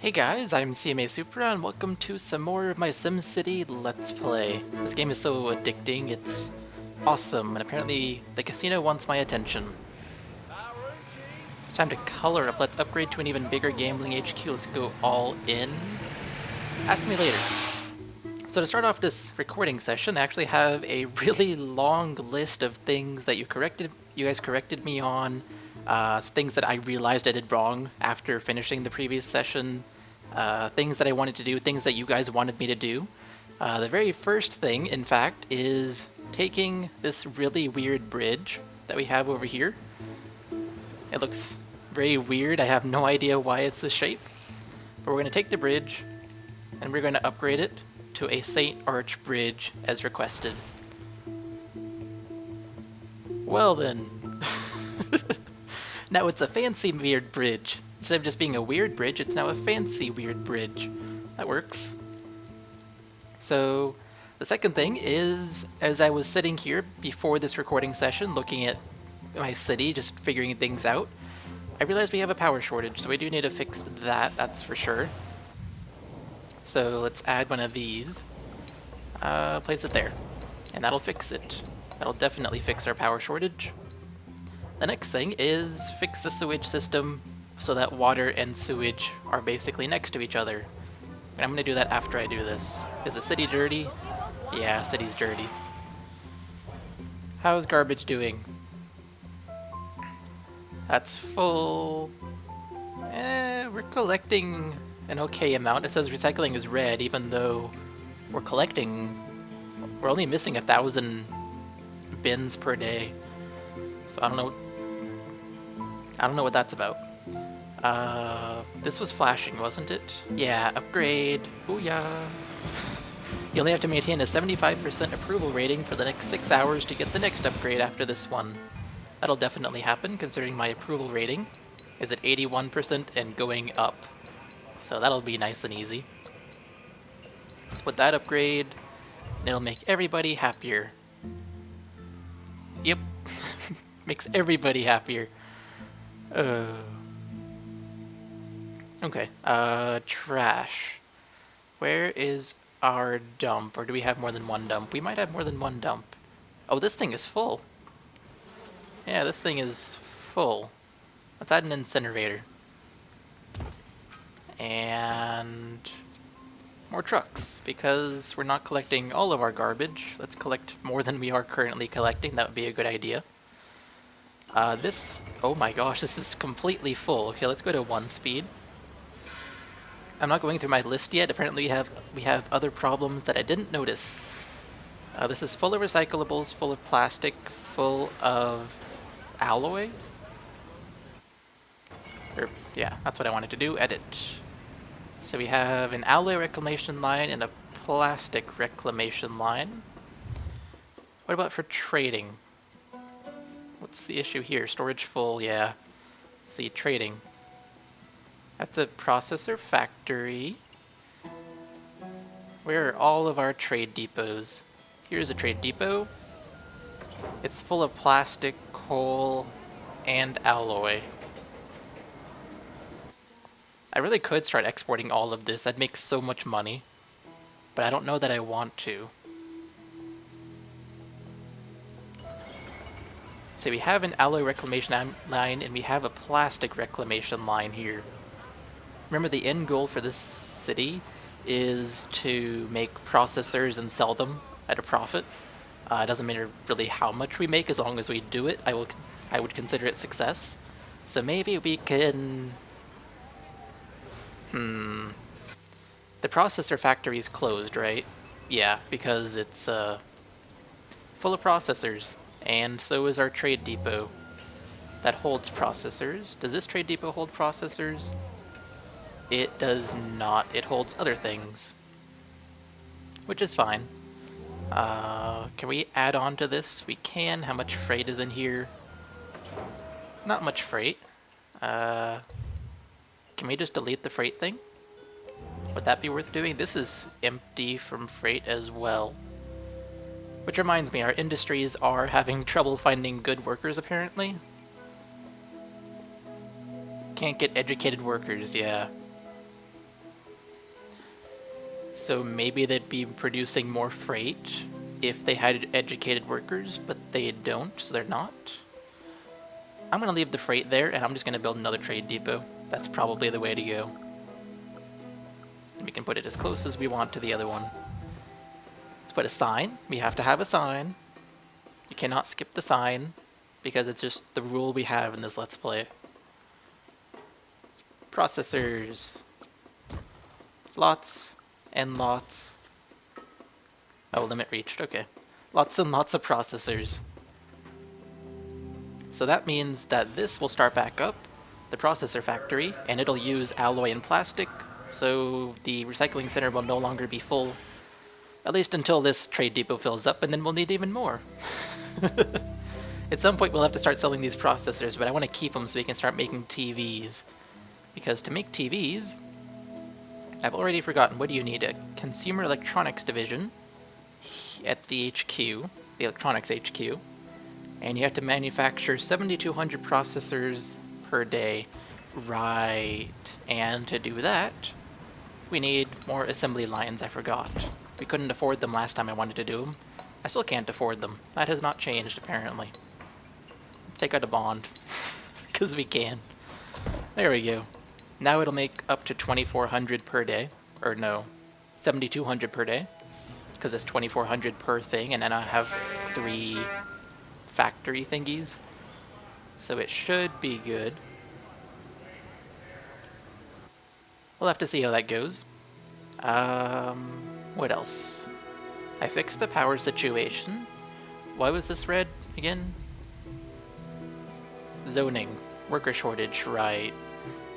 Hey guys, I'm cmasupra and welcome to some more of my SimCity Let's Play. This game is so addicting, it's awesome, and apparently the casino wants my attention. It's time to color up. Let's upgrade to an even bigger gambling HQ. Let's go all in. Ask me later. So to start off this recording session, I actually have a really long list of things that you guys corrected me on. Things that I realized I did wrong after finishing the previous session, things that I wanted to do, things that you guys wanted me to do. The very first thing, in fact, is taking this really weird bridge that we have over here. It looks very weird, I have no idea why it's this shape. But we're going to take the bridge, and we're going to upgrade it to a St. Arch bridge as requested. Well then. Now it's a fancy weird bridge. Instead of just being a weird bridge, it's now a fancy weird bridge. That works. So the second thing is, as I was sitting here before this recording session looking at my city, just figuring things out, I realized we have a power shortage, so we do need to fix that, that's for sure. So let's add one of these, place it there, and that'll fix it. That'll definitely fix our power shortage. The next thing is fix the sewage system so that water and sewage are basically next to each other. And I'm going to do that after I do this. Is the city dirty? Yeah, city's dirty. How's garbage doing? That's full. We're collecting an okay amount. It says recycling is red, even though we're only missing 1,000 bins per day. So I don't know what that's about. This was flashing, wasn't it? Yeah, upgrade. Booyah! You only have to maintain a 75% approval rating for the next 6 hours to get the next upgrade after this one. That'll definitely happen, considering my approval rating is at 81% and going up. So that'll be nice and easy. Let's put that upgrade, and it'll make everybody happier. Yep. Makes everybody happier. Okay, trash. Where is our dump? Or do we have more than one dump? We might have more than one dump. Oh, this thing is full. Yeah, this thing is full. Let's add an incinerator. And more trucks, because we're not collecting all of our garbage. Let's collect more than we are currently collecting. That would be a good idea. Oh my gosh, this is completely full. Okay, let's go to 1 speed. I'm not going through my list yet. Apparently we have other problems that I didn't notice. This is full of recyclables, full of plastic, full of alloy. Yeah, that's what I wanted to do, edit. So we have an alloy reclamation line and a plastic reclamation line. What about for trading? What's the issue here? Storage full, yeah. See, trading. At the processor factory. Where are all of our trade depots? Here's a trade depot. It's full of plastic, coal, and alloy. I really could start exporting all of this. I'd make so much money. But I don't know that I want to. So we have an alloy reclamation line, and we have a plastic reclamation line here. Remember, the end goal for this city is to make processors and sell them at a profit. It doesn't matter really how much we make, as long as we do it, I would consider it success. So maybe we can... The processor factory is closed, right? Yeah, because it's full of processors. And so is our trade depot that holds processors. Does this trade depot hold processors? It does not. It holds other things, which is fine. Can we add on to this? We can. How much freight is in here? Not much freight. Can we just delete the freight thing? Would that be worth doing? This is empty from freight as well. Which reminds me, our industries are having trouble finding good workers, apparently. Can't get educated workers, yeah. So maybe they'd be producing more freight if they had educated workers, but they don't, so they're not. I'm going to leave the freight there, and I'm just going to build another trade depot. That's probably the way to go. We can put it as close as we want to the other one. Let's put a sign. We have to have a sign. You cannot skip the sign, because it's just the rule we have in this Let's Play. Processors. Lots and lots. Oh, limit reached, okay. Lots and lots of processors. So that means that this will start back up, the processor factory, and it'll use alloy and plastic, so the recycling center will no longer be full. At least until this trade depot fills up, and then we'll need even more. At some point we'll have to start selling these processors, but I want to keep them so we can start making TVs. Because to make TVs, I've already forgotten, what do you need? A consumer electronics division at the HQ, the electronics HQ. And you have to manufacture 7,200 processors per day. Right. And to do that, we need more assembly lines, I forgot. We couldn't afford them last time I wanted to do them. I still can't afford them. That has not changed, apparently. Let's take out a bond. Because we can. There we go. Now it'll make up to 2,400 per day. Or no, 7,200 per day. Because it's 2,400 per thing, and then I have 3 factory thingies, so it should be good. We'll have to see how that goes. What else? I fixed the power situation. Why was this red again? Zoning. Worker shortage, right.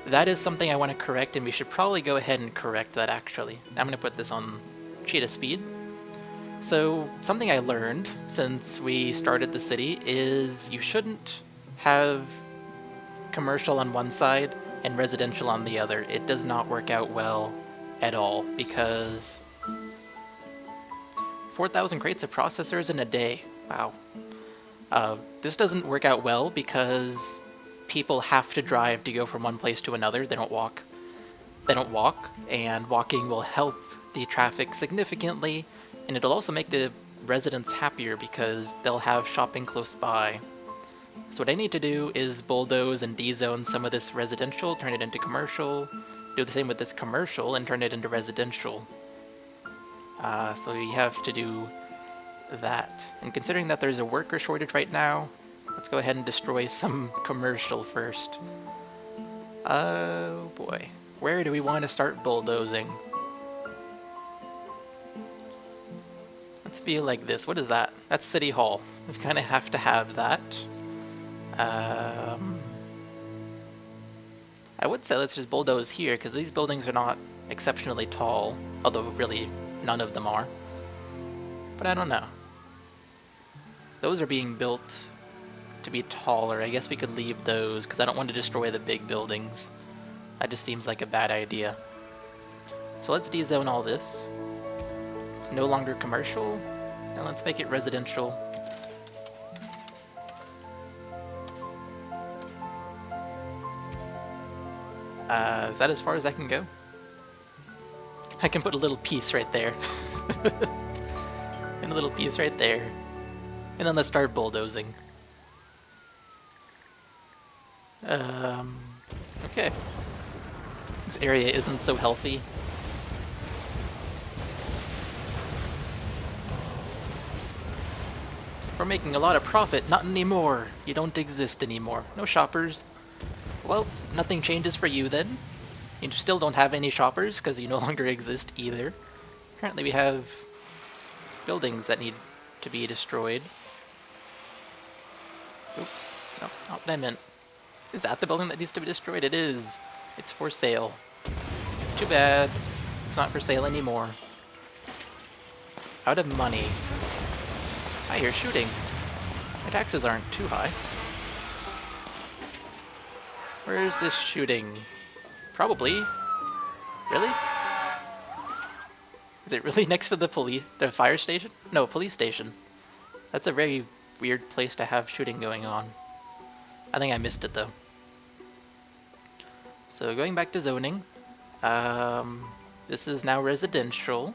That is something I want to correct, and we should probably go ahead and correct that, actually. I'm going to put this on cheetah speed. So, something I learned since we started the city is you shouldn't have commercial on one side and residential on the other. It does not work out well at all, because 4,000 crates of processors in a day. Wow. This doesn't work out well because people have to drive to go from one place to another. They don't walk. And walking will help the traffic significantly. And it'll also make the residents happier because they'll have shopping close by. So what I need to do is bulldoze and de-zone some of this residential, turn it into commercial, do the same with this commercial and turn it into residential. So we have to do that. And considering that there's a worker shortage right now, let's go ahead and destroy some commercial first. Oh boy. Where do we want to start bulldozing? Let's be like this. What is that? That's City Hall. We kind of have to have that. I would say let's just bulldoze here, because these buildings are not exceptionally tall, although really none of them are. But I don't know. Those are being built to be taller. I guess we could leave those, because I don't want to destroy the big buildings. That just seems like a bad idea. So let's de-zone all this. It's no longer commercial, and let's make it residential. Is that as far as I can go? I can put a little piece right there. And a little piece right there. And then let's start bulldozing. Okay. This area isn't so healthy. We're making a lot of profit. Not anymore. You don't exist anymore. No shoppers. Well, nothing changes for you then. You still don't have any shoppers because you no longer exist either. Apparently we have buildings that need to be destroyed. Oop. No, not what I meant. Is that the building that needs to be destroyed? It is. It's for sale. Too bad. It's not for sale anymore. Out of money. I hear shooting. My taxes aren't too high. Where is this shooting? Probably. Really? Is it really next to the fire station? No, police station. That's a very weird place to have shooting going on. I think I missed it though. So going back to zoning, This is now residential.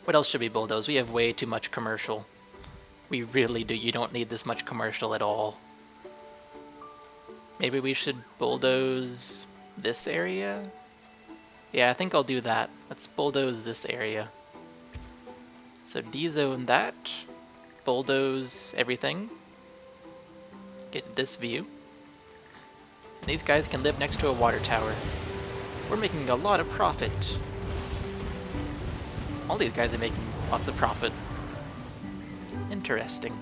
What else should we bulldoze? We have way too much commercial. We really do. You don't need this much commercial at all. Maybe we should bulldoze this area? Yeah, I think I'll do that. Let's bulldoze this area. So D-zone that. Bulldoze everything. Get this view. And these guys can live next to a water tower. We're making a lot of profit. All these guys are making lots of profit. Interesting.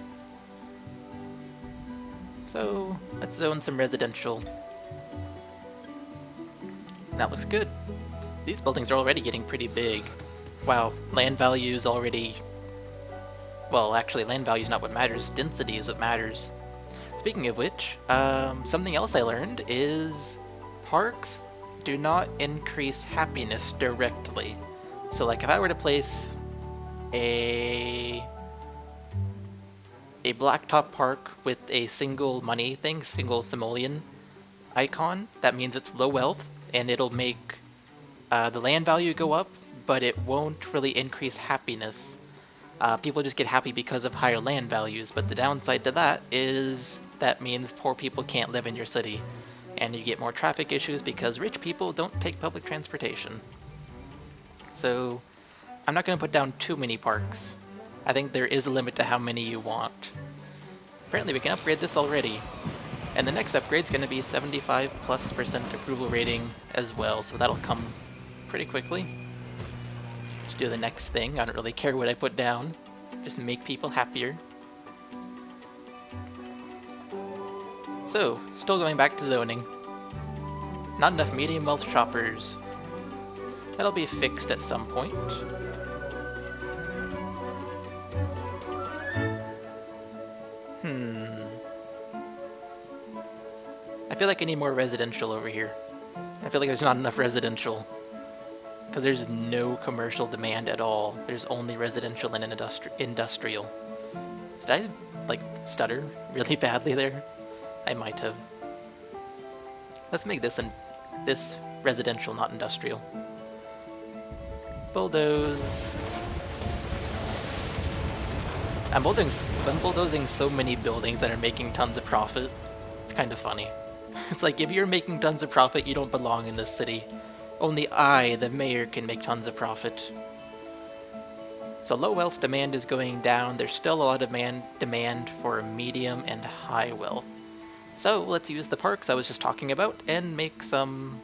So, let's zone some residential. That looks good. These buildings are already getting pretty big. Wow, land value is already... Well, actually, land value is not what matters. Density is what matters. Speaking of which, something else I learned is parks do not increase happiness directly. So, like, if I were to place a blacktop park with a single money thing, single simoleon icon, that means it's low wealth, and it'll make the land value go up, but it won't really increase happiness. People just get happy because of higher land values, but the downside to that is that means poor people can't live in your city, and you get more traffic issues because rich people don't take public transportation. So, I'm not going to put down too many parks. I think there is a limit to how many you want. Apparently we can upgrade this already. And the next upgrade is going to be 75+% approval rating as well, so that'll come pretty quickly. Let's do the next thing. I don't really care what I put down. Just make people happier. So, still going back to zoning. Not enough medium wealth shoppers. That'll be fixed at some point. I feel like I need more residential over here. I feel like there's not enough residential. Because there's no commercial demand at all. There's only residential and industrial. Did I, like, stutter really badly there? I might have. Let's make this residential, not industrial. Bulldoze. I'm bulldozing so many buildings that are making tons of profit. It's kind of funny. It's like, if you're making tons of profit, you don't belong in this city. Only I, the mayor, can make tons of profit. So low wealth demand is going down. There's still a lot of demand for medium and high wealth. So let's use the parks I was just talking about and make some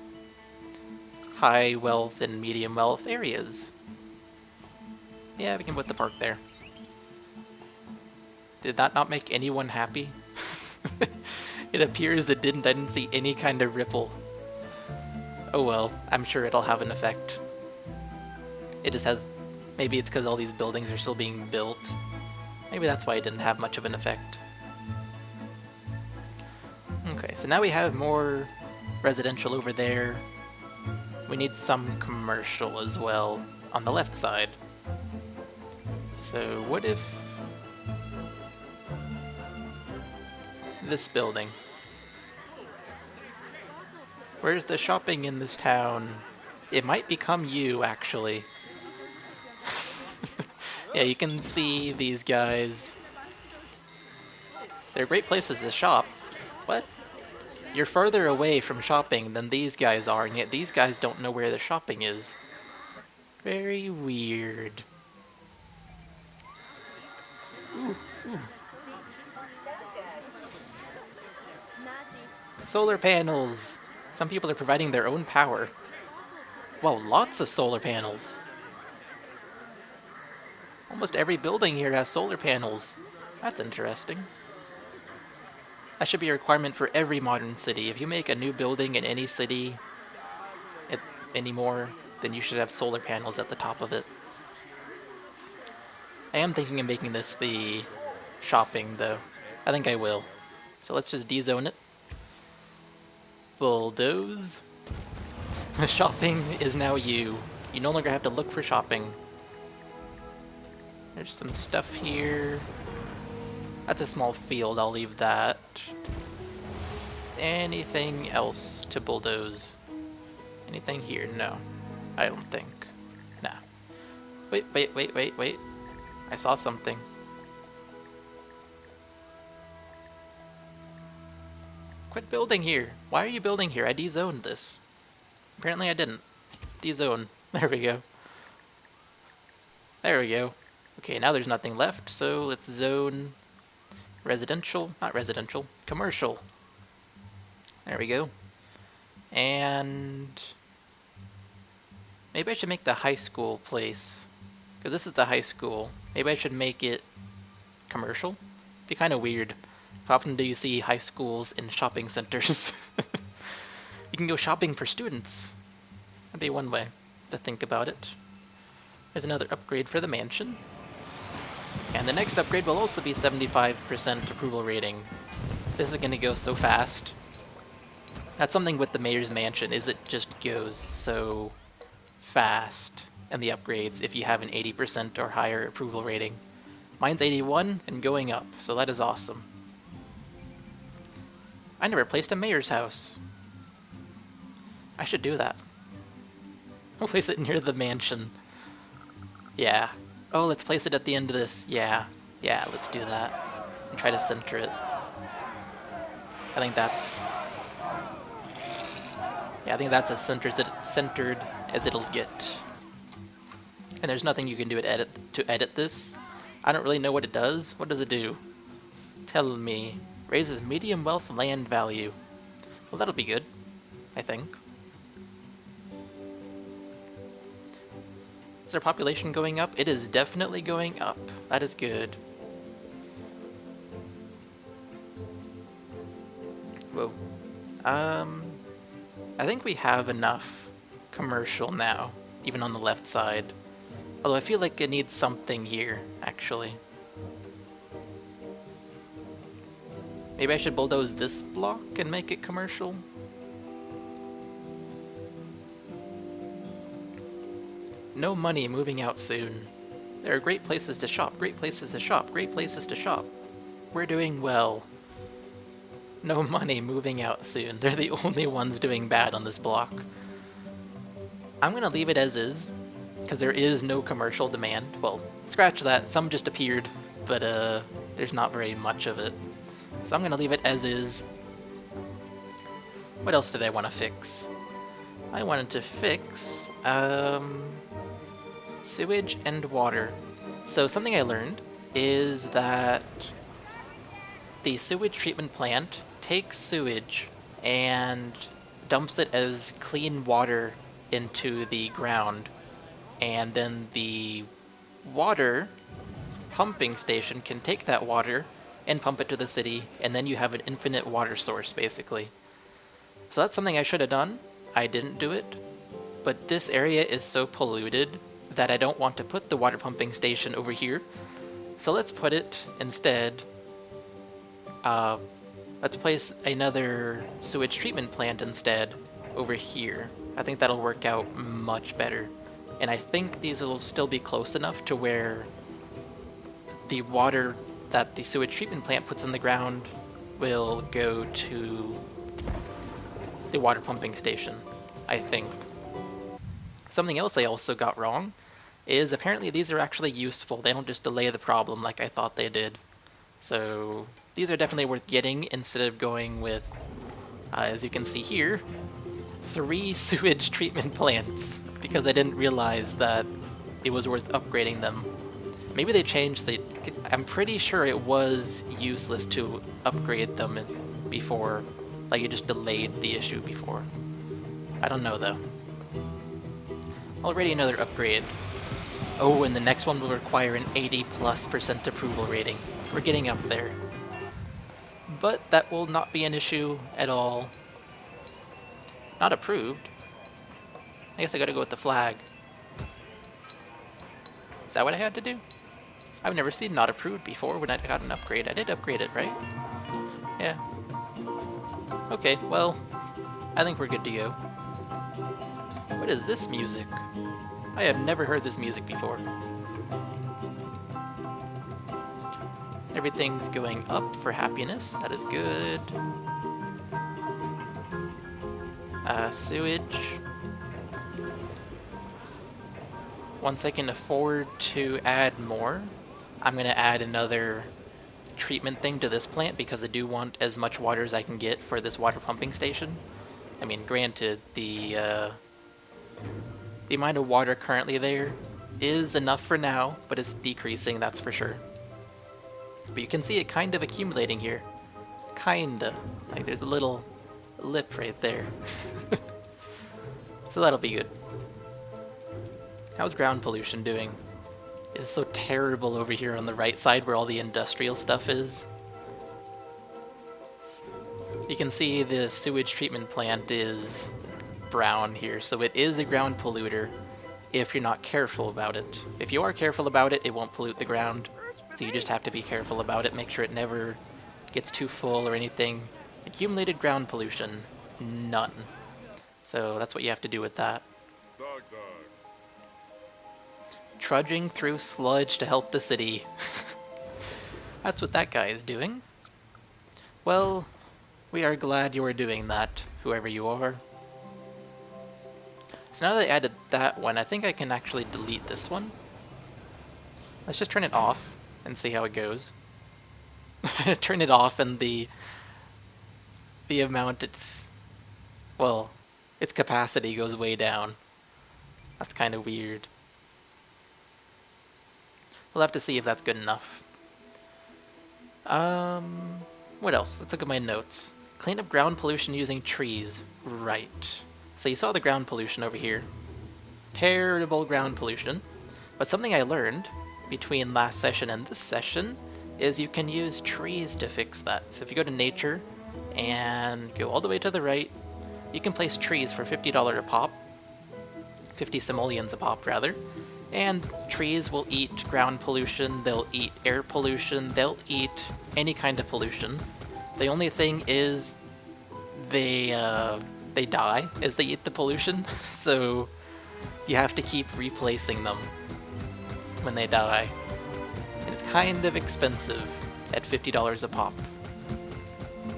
high wealth and medium wealth areas. Yeah, we can put the park there. Did that not make anyone happy? It appears it didn't. I didn't see any kind of ripple. Oh well, I'm sure it'll have an effect. It just has... Maybe it's because all these buildings are still being built. Maybe that's why it didn't have much of an effect. Okay, so now we have more residential over there. We need some commercial as well on the left side. So what if... this building. Where's the shopping in this town? It might become you, actually. Yeah, you can see these guys. They're great places to shop. What? You're further away from shopping than these guys are, and yet these guys don't know where the shopping is. Very weird. Ooh, ooh. Solar panels! Some people are providing their own power. Wow, lots of solar panels. Almost every building here has solar panels. That's interesting. That should be a requirement for every modern city. If you make a new building in any city anymore, then you should have solar panels at the top of it. I am thinking of making this the shopping, though. I think I will. So let's just D-zone it. Bulldoze. The shopping is now you. You no longer have to look for shopping. There's some stuff here. That's a small field, I'll leave that. Anything else to bulldoze? Anything here? No, I don't think. Wait, wait, wait, wait, wait. I saw something. Quit building here. Why are you building here? I de-zoned this. Apparently I didn't. De-zone. There we go. There we go. Okay, now there's nothing left, so let's zone residential. Not residential. Commercial. There we go. And maybe I should make the high school place. Because this is the high school. Maybe I should make it commercial. Be kind of weird. How often do you see high schools in shopping centers? You can go shopping for students. That'd be one way to think about it. There's another upgrade for the mansion. And the next upgrade will also be 75% approval rating. This is going to go so fast. That's something with the mayor's mansion, is it just goes so fast in the upgrades if you have an 80% or higher approval rating. Mine's 81 and going up, so that is awesome. I never placed a mayor's house. I should do that. We'll place it near the mansion. Yeah. Oh, let's place it at the end of this. Yeah. Yeah, let's do that. And try to center it. I think that's... Yeah, I think that's as centered as it'll get. And there's nothing you can do to edit this. I don't really know what it does. What does it do? Tell me. Raises medium wealth land value. Well, that'll be good, I think. Is our population going up? It is definitely going up. That is good. Whoa. I think we have enough commercial now, even on the left side. Although I feel like it needs something here, actually. Maybe I should bulldoze this block and make it commercial? No money moving out soon. There are great places to shop, great places to shop, great places to shop. We're doing well. No money moving out soon. They're the only ones doing bad on this block. I'm gonna leave it as is, because there is no commercial demand. Well, scratch that, some just appeared, but there's not very much of it. So I'm gonna leave it as is. What else did I want to fix? I wanted to fix sewage and water. So something I learned is that the sewage treatment plant takes sewage and dumps it as clean water into the ground, and then the water pumping station can take that water and pump it to the city, and then you have an infinite water source, basically. So that's something I should have done. I didn't do it, but this area is so polluted that I don't want to put the water pumping station over here. So let's put it instead, let's place another sewage treatment plant instead over here. I think that'll work out much better. And I think these will still be close enough to where the water that the sewage treatment plant puts in the ground will go to the water pumping station, I think. Something else I also got wrong is apparently these are actually useful. They don't just delay the problem like I thought they did. So these are definitely worth getting instead of going with, as you can see here, 3 sewage treatment plants, because I didn't realize that it was worth upgrading them. Maybe they changed the... I'm pretty sure it was useless to upgrade them before. Like, it just delayed the issue before. I don't know, though. Already another upgrade. Oh, and the next one will require an 80+% approval rating. We're getting up there. But that will not be an issue at all. Not approved. I guess I gotta go with the flag. Is that what I had to do? I've never seen not approved before when I got an upgrade. I did upgrade it, right? Yeah. Okay, well, I think we're good to go. What is this music? I have never heard this music before. Everything's going up for happiness. That is good. Sewage. once I can afford to add more, I'm going to add another treatment thing to this plant because I do want as much water as I can get for this water pumping station. I mean, granted, the amount of water currently there is enough for now, but it's decreasing, that's for sure. But you can see it kind of accumulating here. Kinda. Like there's a little lip right there. So that'll be good. How's ground pollution doing? It's so terrible over here on the right side where all the industrial stuff is. You can see the sewage treatment plant is brown here, so it is a ground polluter if you're not careful about it. If you are careful about it, it won't pollute the ground, so you just have to be careful about it, make sure it never gets too full or anything. Accumulated ground pollution, none. So that's what you have to do with that. Trudging through sludge to help the city. That's what that guy is doing. Well, we are glad you are doing that, whoever you are. So now that I added that one, I think I can actually delete this one. Let's just turn it off and see how it goes. Turn it off and the amount its capacity goes way down. That's kind of weird. We'll have to see if that's good enough. What else? Let's look at my notes. Clean up ground pollution using trees. Right. So you saw the ground pollution over here. Terrible ground pollution. But something I learned between last session and this session is you can use trees to fix that. So if you go to nature and go all the way to the right, you can place trees for $50 a pop. 50 simoleons a pop, rather. And trees will eat ground pollution, they'll eat air pollution, they'll eat any kind of pollution. The only thing is they die as they eat the pollution, so you have to keep replacing them when they die. And it's kind of expensive at $50 a pop.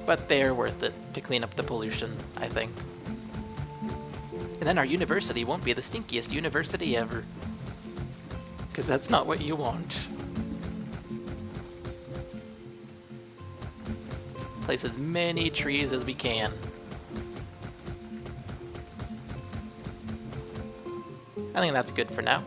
But they're worth it to clean up the pollution, I think. And then our university won't be the stinkiest university ever. Because that's not what you want. Place as many trees as we can. I think that's good for now.